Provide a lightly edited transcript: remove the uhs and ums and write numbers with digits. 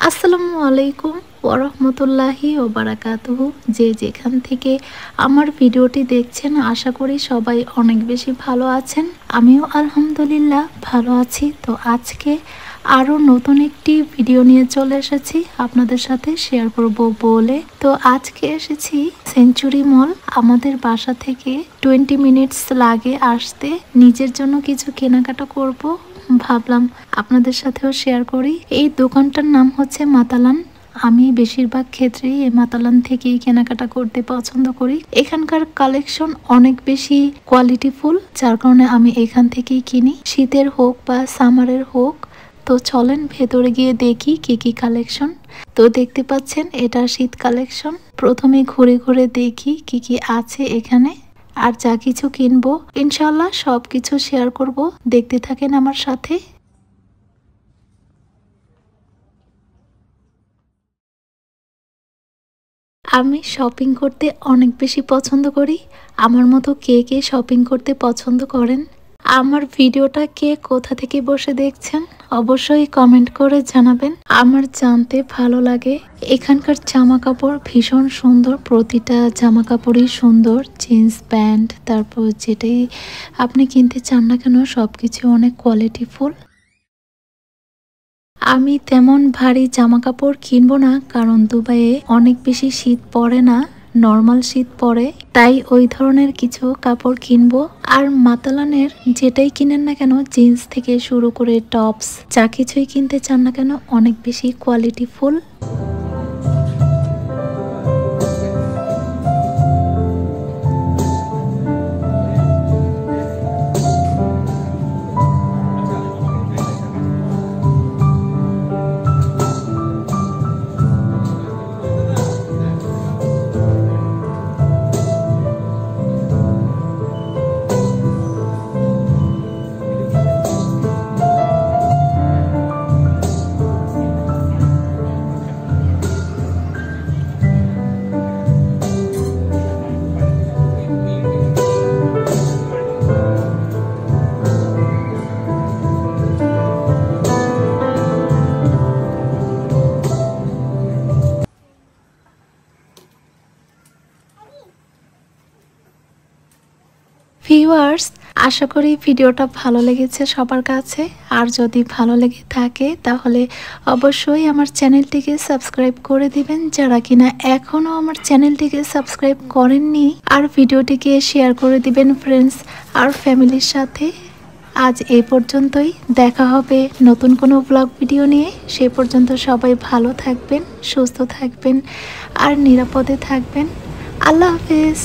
আসসালামু আলাইকুম ওয়ারাহমাতুল্লাহি ওয়া বারাকাতুহু। যে যেখান থেকে আমার ভিডিওটি দেখছেন আশা করি সবাই অনেক বেশি ভালো আছেন। আমিও আলহামদুলিল্লাহ ভালো আছি। তো আজকে আরও নতুন একটি ভিডিও নিয়ে চলে এসেছি আপনাদের সাথে শেয়ার করব বলে। তো আজকে এসেছি সেঞ্চুরি মল। আমাদের বাসা থেকে 20 মিনিটস লাগে আসতে। নিজের জন্য কিছু কেনাকাটা করব, ভাবলাম আপনাদের সাথেও শেয়ার করি। এই দোকানটার নাম হচ্ছে মাতালান। আমি বেশিরভাগ ক্ষেত্রেই এই মাতালান থেকেই কেনাকাটা করতে পছন্দ করি। এখানকার কালেকশন অনেক বেশি কোয়ালিটিফুল, যার কারণে আমি এখান থেকেই কিনি, শীতের হোক বা সামারের হোক। তো চলেন ভেতরে গিয়ে দেখি কি কি কালেকশন। তো দেখতে পাচ্ছেন এটা শীত কালেকশন। প্রথমে ঘুরে ঘুরে দেখি কি কি আছে এখানে, আর যা কিছু কিনবো ইনশাল্লাহ সব কিছু শেয়ার করব। দেখতে থাকেন আমার সাথে। আমি শপিং করতে অনেক বেশি পছন্দ করি। আমার মতো কে কে শপিং করতে পছন্দ করেন? আমার ভিডিওটা কে কোথা থেকে বসে দেখছেন অবশ্যই কমেন্ট করে জানাবেন, আমার জানতে ভালো লাগে। এখানকার জামা কাপড় ভীষণ সুন্দর, প্রতিটা জামা কাপড়ই সুন্দর। জিন্স প্যান্ট, তারপর যেটাই আপনি কিনতে চান না কেন সবকিছু অনেক কোয়ালিটিফুল। আমি তেমন ভারী জামা কাপড় কিনবো না, কারণ দুবাইয়ে অনেক বেশি শীত পড়ে না, নর্মাল শীত পড়ে, তাই ওই ধরনের কিছু কাপড় কিনবো। আর মাতালানের যেটাই কিনেন না কেন, জিন্স থেকে শুরু করে টপস, যা কিছুই কিনতে চান না কেন অনেক বেশি কোয়ালিটিফুল। ভিউয়ার্স, আশা করি ভিডিওটা ভালো লেগেছে সবার কাছে। আর যদি ভালো লেগে থাকে তাহলে অবশ্যই আমার চ্যানেলটিকে সাবস্ক্রাইব করে দিবেন, যারা কিনা এখনও আমার চ্যানেলটিকে সাবস্ক্রাইব করেননি। আর ভিডিওটিকে শেয়ার করে দিবেন ফ্রেন্ডস আর ফ্যামিলির সাথে। আজ এই পর্যন্তই, দেখা হবে নতুন কোনো ব্লগ ভিডিও নিয়ে। সে পর্যন্ত সবাই ভালো থাকবেন, সুস্থ থাকবেন আর নিরাপদে থাকবেন। আল্লাহ হাফেজ।